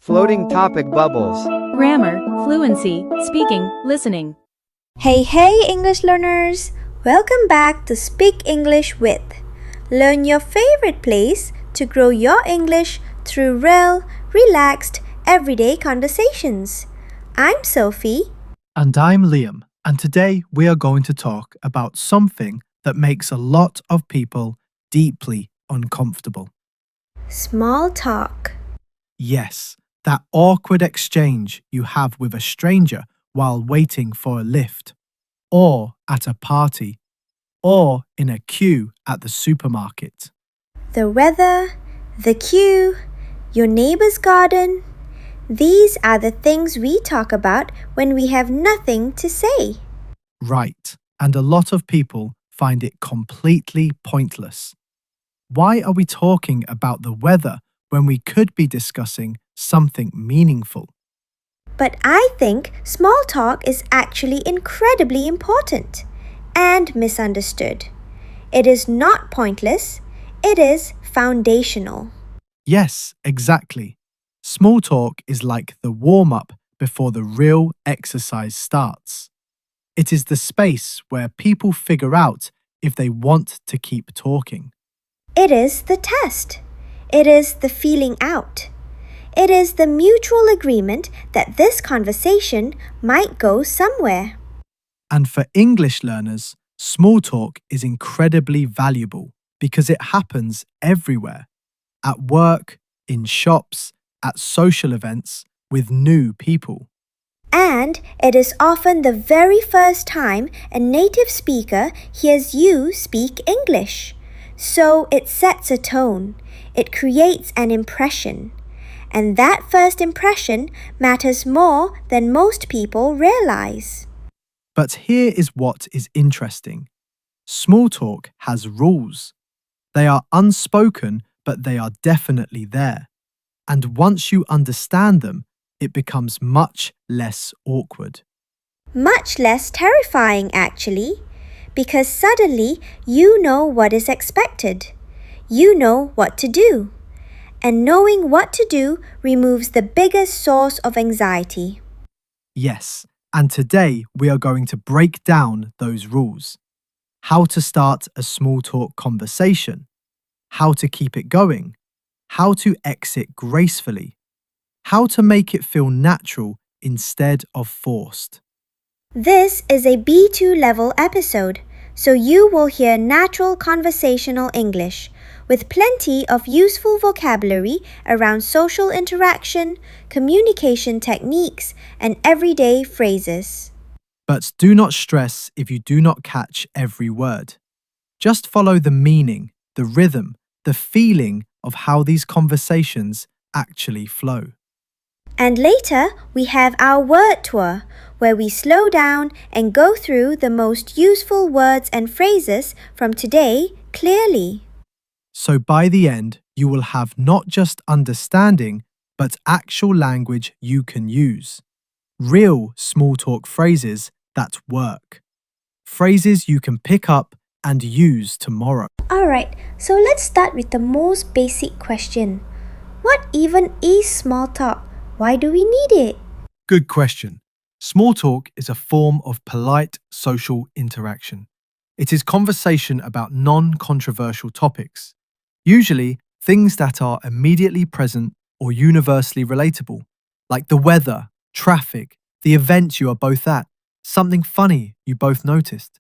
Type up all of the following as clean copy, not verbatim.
Floating topic bubbles. Grammar, fluency, speaking, listening. Hey English learners! Welcome back to Speak English with. Learn your favorite place to grow your English through real, relaxed, everyday conversations. I'm Sophie. And I'm Liam, and today we are going to talk about something that makes a lot of people deeply uncomfortable. Small talk. Yes, that awkward exchange you have with a stranger while waiting for a lift, or at a party, or in a queue at the supermarket. The weather, the queue, your neighbor's garden. These are the things we talk about when we have nothing to say. Right, and a lot of people find it completely pointless. Why are we talking about the weather when we could be discussing something meaningful? But I think small talk is actually incredibly important and misunderstood. It is not pointless, it is foundational. Yes, exactly. Small talk is like the warm-up before the real exercise starts. It is the space where people figure out if they want to keep talking. It is the test. It is the feeling out. It is the mutual agreement that this conversation might go somewhere. And for English learners, small talk is incredibly valuable because it happens everywhere. At work, in shops, at social events, with new people. And it is often the very first time a native speaker hears you speak English. So it sets a tone. It creates an impression. And that first impression matters more than most people realize. But here is what is interesting. Small talk has rules. They are unspoken, but they are definitely there. And once you understand them, it becomes much less awkward. Much less terrifying, actually, because suddenly you know what is expected. You know what to do. And knowing what to do removes the biggest source of anxiety. Yes, and today we are going to break down those rules. How to start a small talk conversation, how to keep it going, how to exit gracefully, how to make it feel natural instead of forced. This is a B2 level episode, so you will hear natural conversational English with plenty of useful vocabulary around social interaction, communication techniques, and everyday phrases. But do not stress if you do not catch every word. Just follow the meaning, the rhythm, the feeling of how these conversations actually flow. And later, we have our word tour, where we slow down and go through the most useful words and phrases from today clearly. So by the end, you will have not just understanding, but actual language you can use. Real small talk phrases that work. Phrases you can pick up and use tomorrow. Alright, so let's start with the most basic question. What even is small talk? Why do we need it? Good question. Small talk is a form of polite social interaction. It is conversation about non-controversial topics, usually things that are immediately present or universally relatable, like the weather, traffic, the event you are both at, something funny you both noticed.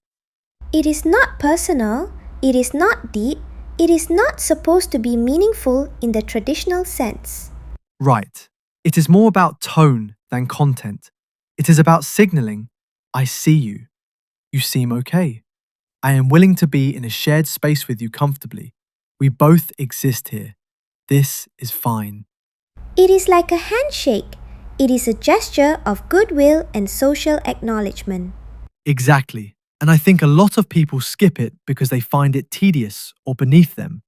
It is not personal, it is not deep, it is not supposed to be meaningful in the traditional sense. Right. It is more about tone than content. It is about signaling, I see you. You seem okay. I am willing to be in a shared space with you comfortably. We both exist here. This is fine. It is like a handshake. It is a gesture of goodwill and social acknowledgement. Exactly. And I think a lot of people skip it because they find it tedious or beneath them.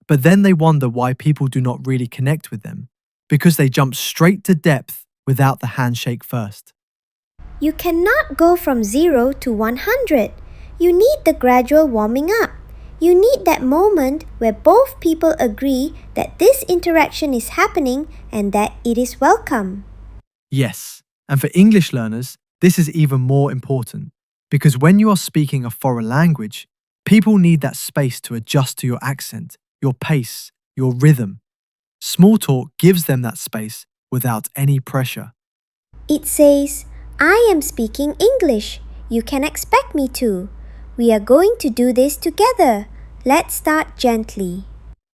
But then they wonder why people do not really connect with them, because they jump straight to depth without the handshake first. You cannot go from 0 to 100. You need the gradual warming up. You need that moment where both people agree that this interaction is happening and that it is welcome. Yes, and for English learners, this is even more important because when you are speaking a foreign language, people need that space to adjust to your accent, your pace, your rhythm. Small talk gives them that space without any pressure. It says, I am speaking English. You can expect me to. We are going to do this together. Let's start gently.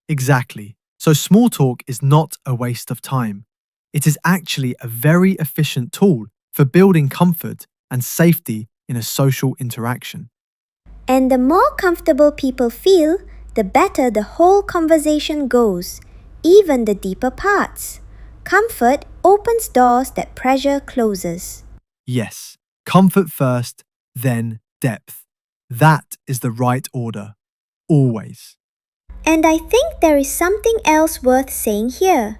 Exactly. So small talk is not a waste of time. It is actually a very efficient tool for building comfort and safety in a social interaction. And the more comfortable people feel, the better the whole conversation goes, even the deeper parts. Comfort opens doors that pressure closes. Yes, comfort first, then depth. That is the right order. Always. And I think there is something else worth saying here.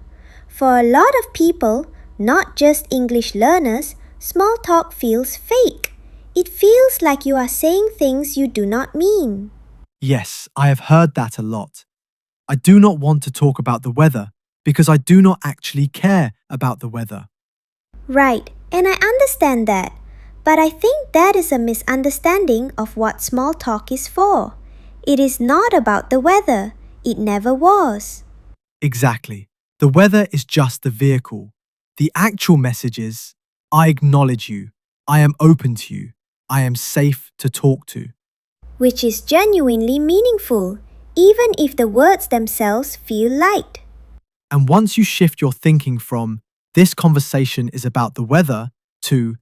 For a lot of people, not just English learners, small talk feels fake. It feels like you are saying things you do not mean. Yes, I have heard that a lot. I do not want to talk about the weather because I do not actually care about the weather. Right, and I understand that. But I think that is a misunderstanding of what small talk is for. It is not about the weather. It never was. Exactly. The weather is just the vehicle. The actual message is, I acknowledge you. I am open to you. I am safe to talk to. Which is genuinely meaningful, even if the words themselves feel light. And once you shift your thinking from, this conversation is about the weather, to,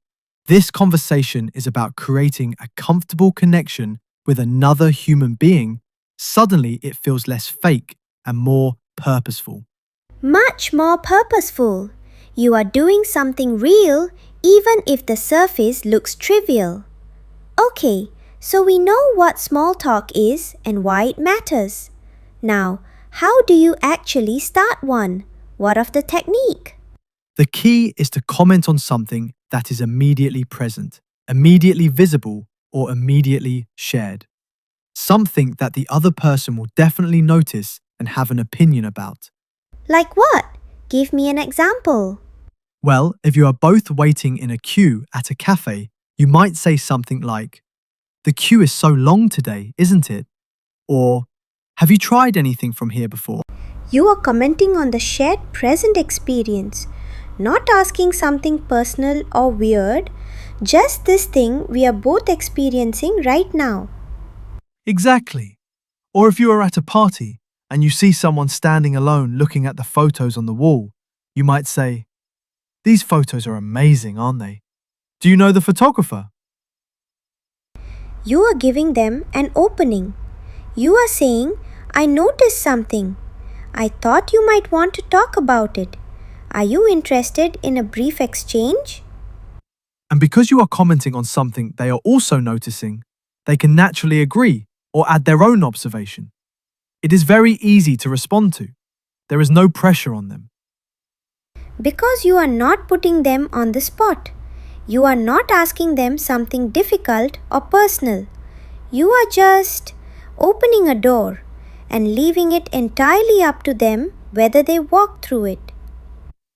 this conversation is about creating a comfortable connection with another human being, suddenly it feels less fake and more purposeful. Much more purposeful. You are doing something real, even if the surface looks trivial. Okay, so we know what small talk is and why it matters. Now, how do you actually start one? What of the technique? The key is to comment on something that is immediately present, immediately visible, or immediately shared. Something that the other person will definitely notice and have an opinion about. Like what? Give me an example. Well, if you are both waiting in a queue at a cafe, you might say something like, the queue is so long today, isn't it? Or, have you tried anything from here before? You are commenting on the shared present experience, not asking something personal or weird, just this thing we are both experiencing right now. Exactly. Or if you are at a party and you see someone standing alone looking at the photos on the wall, you might say, these photos are amazing, aren't they? Do you know the photographer? You are giving them an opening. You are saying, I noticed something. I thought you might want to talk about it. Are you interested in a brief exchange? And because you are commenting on something they are also noticing, they can naturally agree or add their own observation. It is very easy to respond to. There is no pressure on them. Because you are not putting them on the spot. You are not asking them something difficult or personal. You are just opening a door and leaving it entirely up to them whether they walk through it.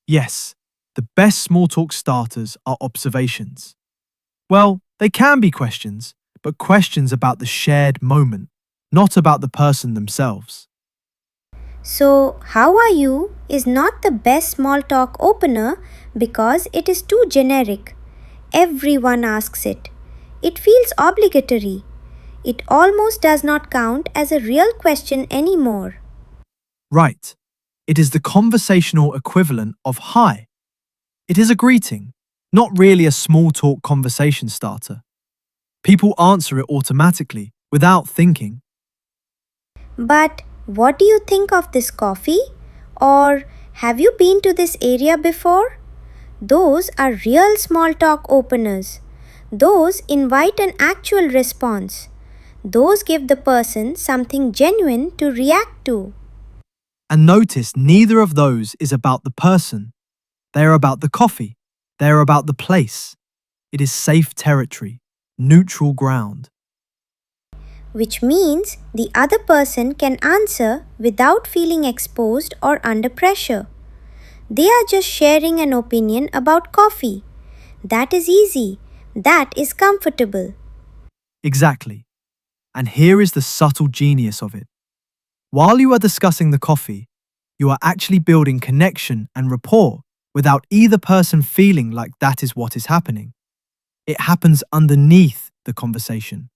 Yes, the best small talk starters are observations. Well, they can be questions, but questions about the shared moment, not about the person themselves. So, how are you is not the best small talk opener because it is too generic. Everyone asks it. It feels obligatory. It almost does not count as a real question anymore. Right. It is the conversational equivalent of hi. It is a greeting, not really a small talk conversation starter. People answer it automatically, without thinking. But what do you think of this coffee? Or have you been to this area before? Those are real small talk openers. Those invite an actual response. Those give the person something genuine to react to. And notice neither of those is about the person. They are about the coffee. They are about the place. It is safe territory, neutral ground. which means the other person can answer without feeling exposed or under pressure. They are just sharing an opinion about coffee. That is easy. That is comfortable. Exactly. And here is the subtle genius of it. While you are discussing the coffee, you are actually building connection and rapport without either person feeling like that is what is happening. It happens underneath the conversation.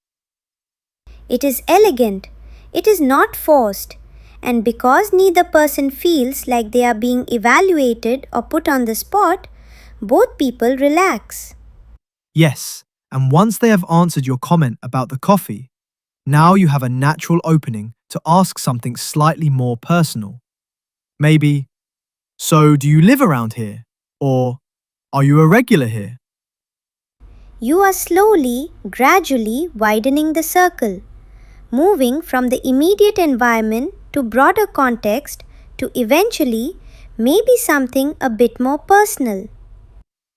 It is elegant. It is not forced. And because neither person feels like they are being evaluated or put on the spot, both people relax. Yes, and once they have answered your comment about the coffee, now you have a natural opening to ask something slightly more personal. Maybe, so do you live around here? Or are you a regular here? You are slowly, gradually widening the circle, moving from the immediate environment to broader context to eventually maybe something a bit more personal.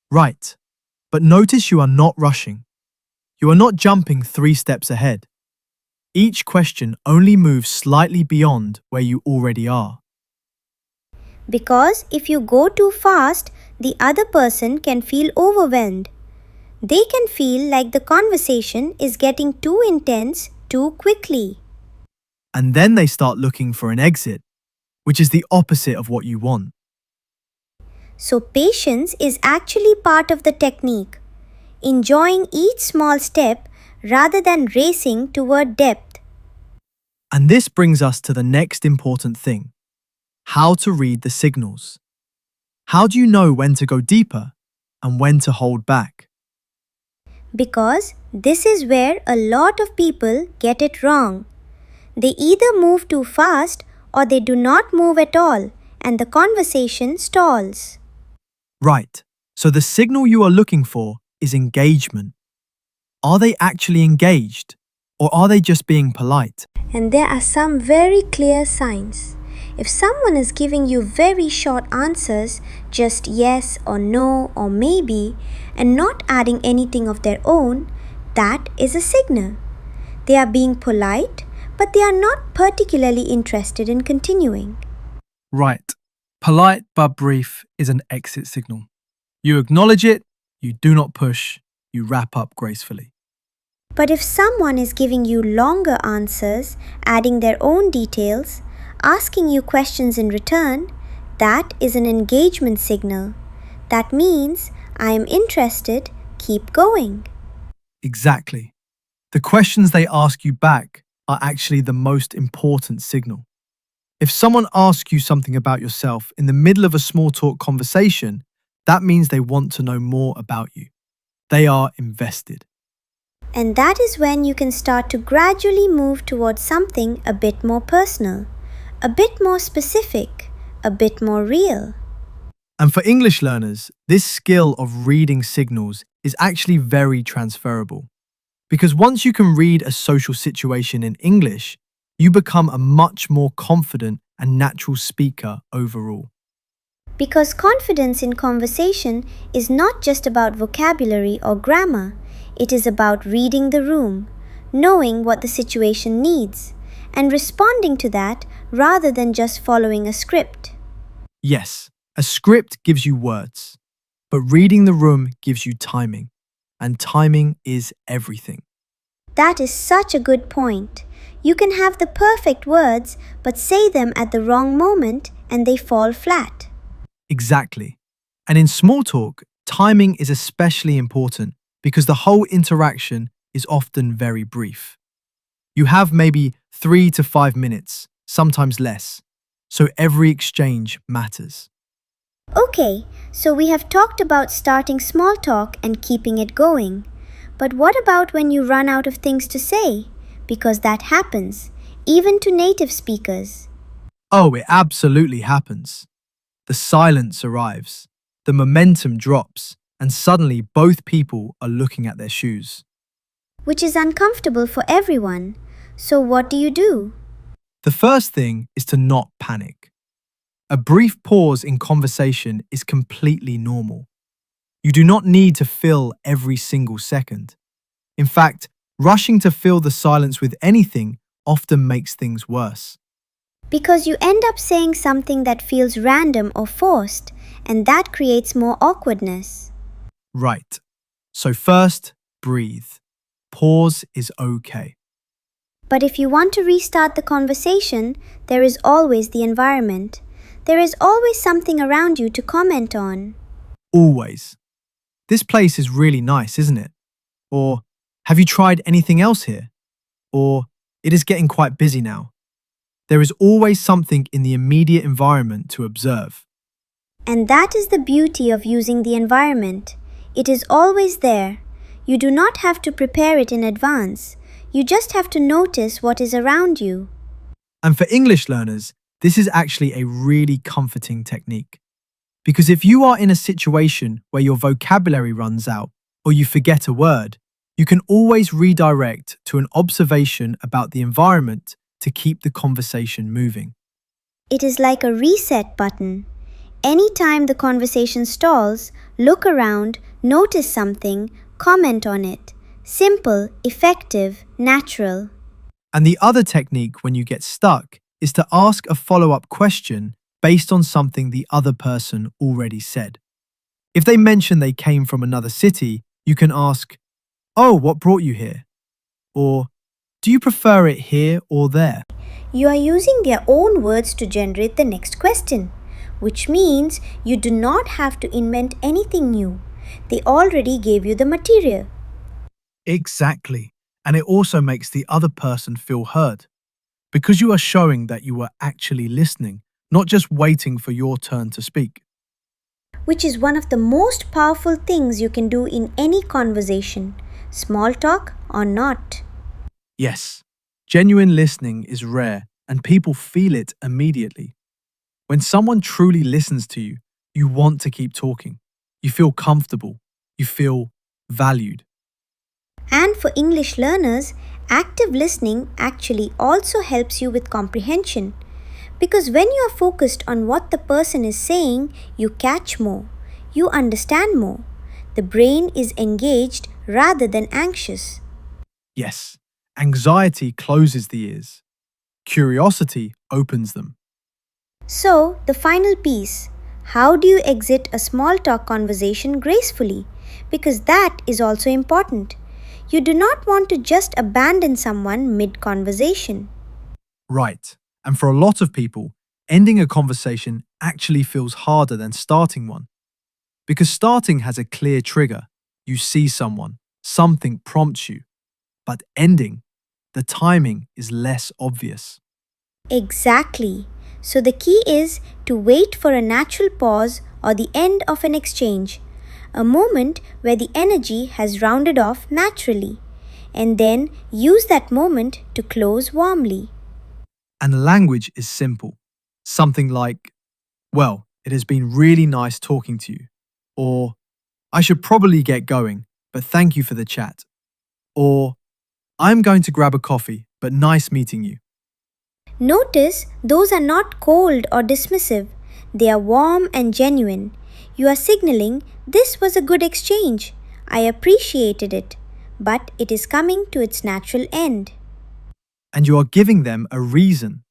Right, but notice you are not rushing. You are not jumping 3 steps ahead. Each question only moves slightly beyond where you already are. Because if you go too fast, the other person can feel overwhelmed. They can feel like the conversation is getting too intense too quickly. And then they start looking for an exit, which is the opposite of what you want. So, patience is actually part of the technique, enjoying each small step rather than racing toward depth. And this brings us to the next important thing: how to read the signals. How do you know when to go deeper and when to hold back? Because this is where a lot of people get it wrong. They either move too fast or they do not move at all, and the conversation stalls. Right, so the signal you are looking for is engagement. Are they actually engaged, or are they just being polite? And there are some very clear signs. If someone is giving you very short answers, just yes or no or maybe, and not adding anything of their own, that is a signal. They are being polite, but they are not particularly interested in continuing. Right, polite but brief is an exit signal. You acknowledge it, you do not push, you wrap up gracefully. But if someone is giving you longer answers, adding their own details, asking you questions in return, that is an engagement signal. That means I am interested, keep going. Exactly. The questions they ask you back are actually the most important signal. If someone asks you something about yourself in the middle of a small talk conversation, that means they want to know more about you. They are invested. And that is when you can start to gradually move towards something a bit more personal, a bit more specific, a bit more real. And for English learners, this skill of reading signals is actually very transferable. Because once you can read a social situation in English, you become a much more confident and natural speaker overall. Because confidence in conversation is not just about vocabulary or grammar, it is about reading the room, knowing what the situation needs, and responding to that rather than just following a script. Yes, a script gives you words, but reading the room gives you timing, and timing is everything. That is such a good point. You can have the perfect words but say them at the wrong moment and they fall flat. Exactly. And in small talk, timing is especially important because the whole interaction is often very brief. You have maybe 3 to 5 minutes, sometimes less, so every exchange matters. Okay, so we have talked about starting small talk and keeping it going. But what about when you run out of things to say? Because that happens, even to native speakers. Oh, it absolutely happens. The silence arrives, the momentum drops, and suddenly both people are looking at their shoes. Which is uncomfortable for everyone. So what do you do? The first thing is to not panic. A brief pause in conversation is completely normal. You do not need to fill every single second. In fact, Rushing to fill the silence with anything often makes things worse. Because you end up saying something that feels random or forced, and that creates more awkwardness. Right. So first, breathe. Pause is okay. But if you want to restart the conversation, there is always the environment. There is always something around you to comment on. Always. This place is really nice, isn't it? Or, have you tried anything else here? Or, it is getting quite busy now. There is always something in the immediate environment to observe. And that is the beauty of using the environment. It is always there. You do not have to prepare it in advance. You just have to notice what is around you. And for English learners, this is actually a really comforting technique. Because if you are in a situation where your vocabulary runs out or you forget a word, you can always redirect to an observation about the environment to keep the conversation moving. It is like a reset button. Anytime the conversation stalls, look around, notice something, comment on it. Simple, effective, natural. And the other technique when you get stuck is to ask a follow-up question based on something the other person already said. If they mention they came from another city, you can ask, "Oh, what brought you here?" Or, "Do you prefer it here or there?" You are using their own words to generate the next question, which means you do not have to invent anything new. They already gave you the material. Exactly. And it also makes the other person feel heard. Because you are showing that you were actually listening, not just waiting for your turn to speak. Which is one of the most powerful things you can do in any conversation, small talk or not. Yes, genuine listening is rare and people feel it immediately. When someone truly listens to you, you want to keep talking. You feel comfortable. You feel valued. And for English learners, active listening actually also helps you with comprehension. Because when you are focused on what the person is saying, you catch more. You understand more. The brain is engaged rather than anxious. Yes, anxiety closes the ears. Curiosity opens them. So, the final piece. How do you exit a small talk conversation gracefully? Because that is also important. You do not want to just abandon someone mid-conversation. Right. And for a lot of people, ending a conversation actually feels harder than starting one. Because starting has a clear trigger. You see someone, something prompts you. But ending, the timing is less obvious. Exactly. So the key is to wait for a natural pause or the end of an exchange, a moment where the energy has rounded off naturally, and then use that moment to close warmly. And language is simple. Something like, "Well, it has been really nice talking to you." Or, "I should probably get going, but thank you for the chat." Or, "I'm going to grab a coffee, but nice meeting you." Notice those are not cold or dismissive, they are warm and genuine. You are signaling this was a good exchange. I appreciated it, but it is coming to its natural end. And you are giving them a reason.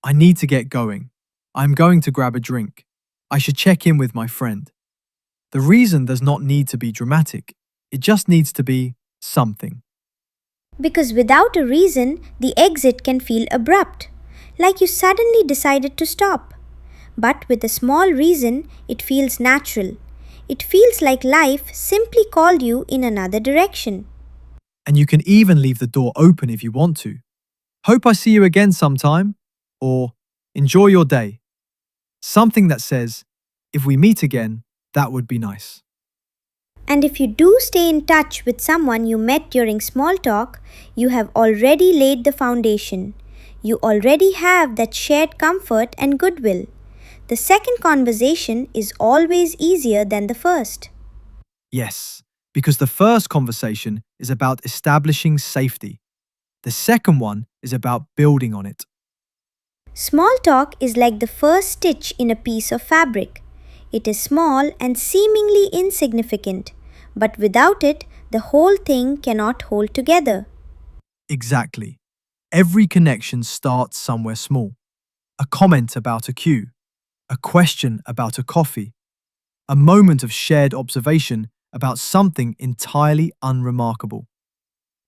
"I need to get going. I'm going to grab a drink. I should check in with my friend." The reason does not need to be dramatic. It just needs to be something. Because without a reason, the exit can feel abrupt, like you suddenly decided to stop. But with a small reason, it feels natural. It feels like life simply called you in another direction. And you can even leave the door open if you want to. "Hope I see you again sometime." Or, "Enjoy your day." Something that says, "If we meet again, that would be nice." And if you do stay in touch with someone you met during small talk, you have already laid the foundation. You already have that shared comfort and goodwill. The second conversation is always easier than the first. Yes, because the first conversation is about establishing safety. The second one is about building on it. Small talk is like the first stitch in a piece of fabric. It is small and seemingly insignificant, but without it, the whole thing cannot hold together. Exactly. Every connection starts somewhere small. A comment about a cue, a question about a coffee, a moment of shared observation about something entirely unremarkable.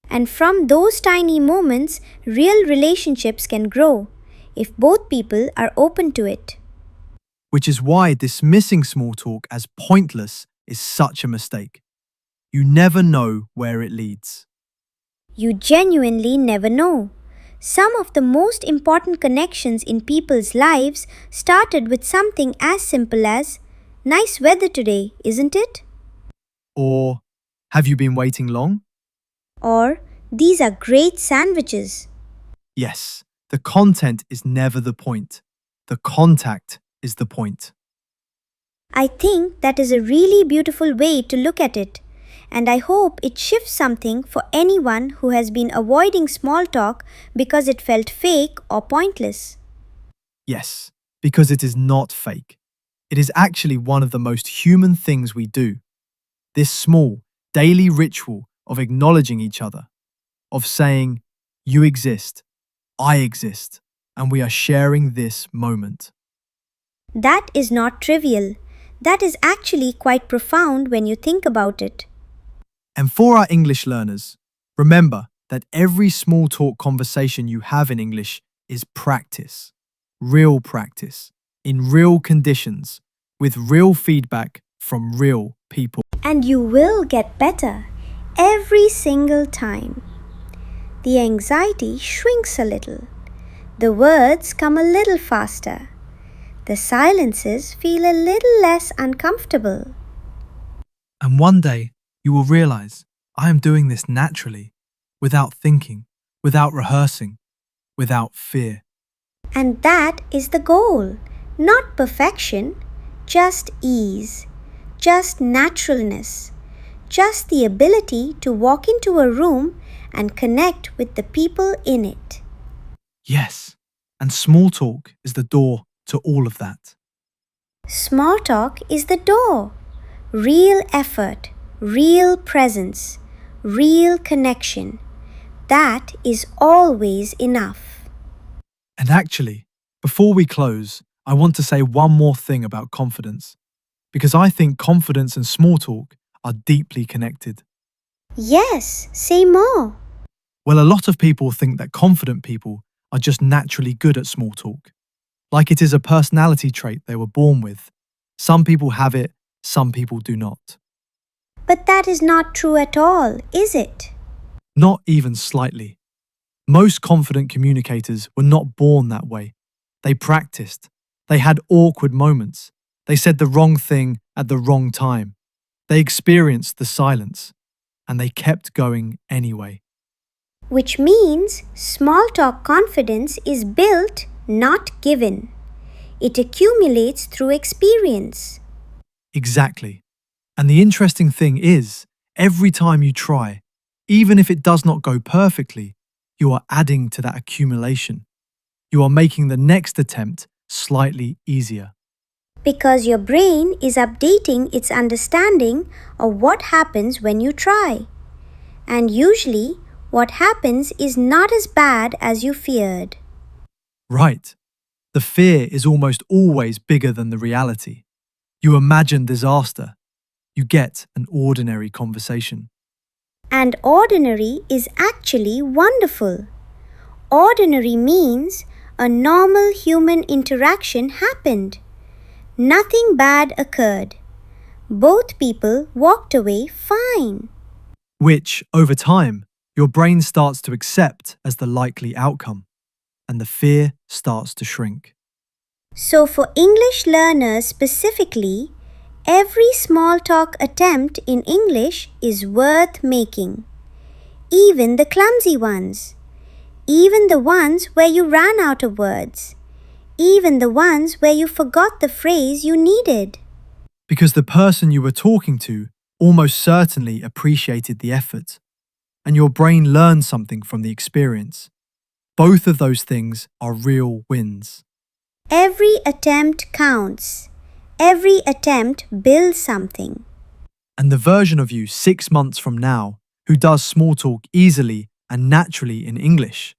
And from those tiny moments, real relationships can grow if both people are open to it. Which is why dismissing small talk as pointless is such a mistake. You never know where it leads. You genuinely never know. Some of the most important connections in people's lives started with something as simple as, "Nice weather today, isn't it?" Or, have you been waiting long? Or, "These are great sandwiches." Yes, the content is never the point. The contact is the point. I think that is a really beautiful way to look at it, and I hope it shifts something for anyone who has been avoiding small talk because it felt fake or pointless. Yes, because it is not fake. It is actually one of the most human things we do. This small, daily ritual of acknowledging each other, of saying, you exist, I exist, and we are sharing this moment. That is not trivial. That is actually quite profound when you think about it. And for our English learners, remember that every small talk conversation you have in English is practice, real practice, in real conditions, with real feedback from real people. And you will get better every single time. The anxiety shrinks a little. The words come a little faster. The silences feel a little less uncomfortable. And one day, you will realize I am doing this naturally, without thinking, without rehearsing, without fear. And that is the goal. Not perfection, just ease, just naturalness, just the ability to walk into a room and connect with the people in it. Yes, and small talk is the door to all of that. Small talk is the door. Real effort, real presence, real connection. That is always enough. And actually, before we close, I want to say one more thing about confidence, because I think confidence and small talk are deeply connected. Yes, say more. Well, a lot of people think that confident people are just naturally good at small talk, like it is a personality trait they were born with. Some people have it, some people do not. But that is not true at all, is it? Not even slightly. Most confident communicators were not born that way. They practiced. They had awkward moments. They said the wrong thing at the wrong time. They experienced the silence. And they kept going anyway. Which means small talk confidence is built, not given. It accumulates through experience. Exactly. And the interesting thing is, every time you try, even if it does not go perfectly, you are adding to that accumulation. You are making the next attempt slightly easier. Because your brain is updating its understanding of what happens when you try. And usually, what happens is not as bad as you feared. Right. The fear is almost always bigger than the reality. You imagine disaster. You get an ordinary conversation. And ordinary is actually wonderful. Ordinary means a normal human interaction happened. Nothing bad occurred. Both people walked away fine. Which, over time, your brain starts to accept as the likely outcome, and the fear starts to shrink. So, for English learners specifically, every small talk attempt in English is worth making. Even the clumsy ones. Even the ones where you ran out of words. Even the ones where you forgot the phrase you needed. Because the person you were talking to almost certainly appreciated the effort, and your brain learned something from the experience. Both of those things are real wins. Every attempt counts. Every attempt builds something. And the version of you 6 months from now who does small talk easily and naturally in English.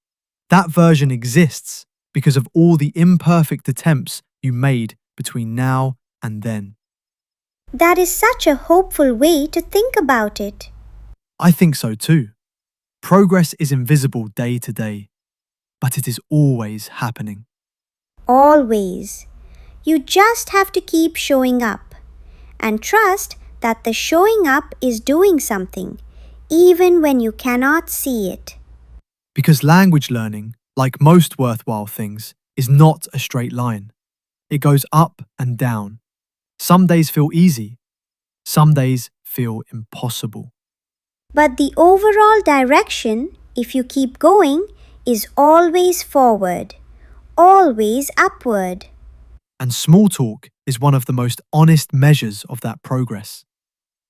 That version exists because of all the imperfect attempts you made between now and then. That is such a hopeful way to think about it. I think so too. Progress is invisible day to day, but it is always happening. Always. You just have to keep showing up and trust that the showing up is doing something, even when you cannot see it. Because language learning, like most worthwhile things, is not a straight line. It goes up and down. Some days feel easy. Some days feel impossible. But the overall direction, if you keep going, is always forward, always upward. And small talk is one of the most honest measures of that progress.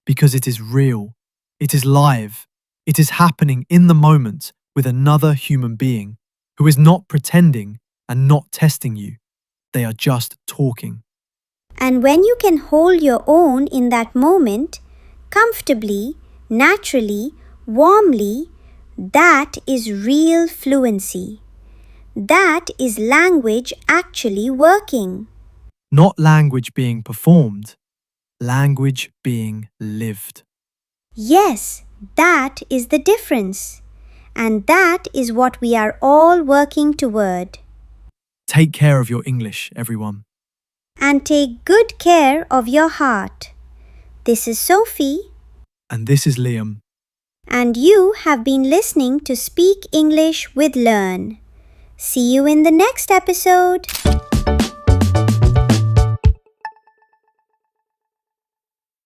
Because it is real, it is live, it is happening in the moment with another human being who is not pretending and not testing you. They are just talking. And when you can hold your own in that moment, comfortably, naturally, warmly, that is real fluency. That is language actually working. Not language being performed, language being lived. Yes, that is the difference. And that is what we are all working toward. Take care of your English, everyone. And take good care of your heart. This is Sophie. And this is Liam. And you have been listening to Speak English with Learn. See you in the next episode.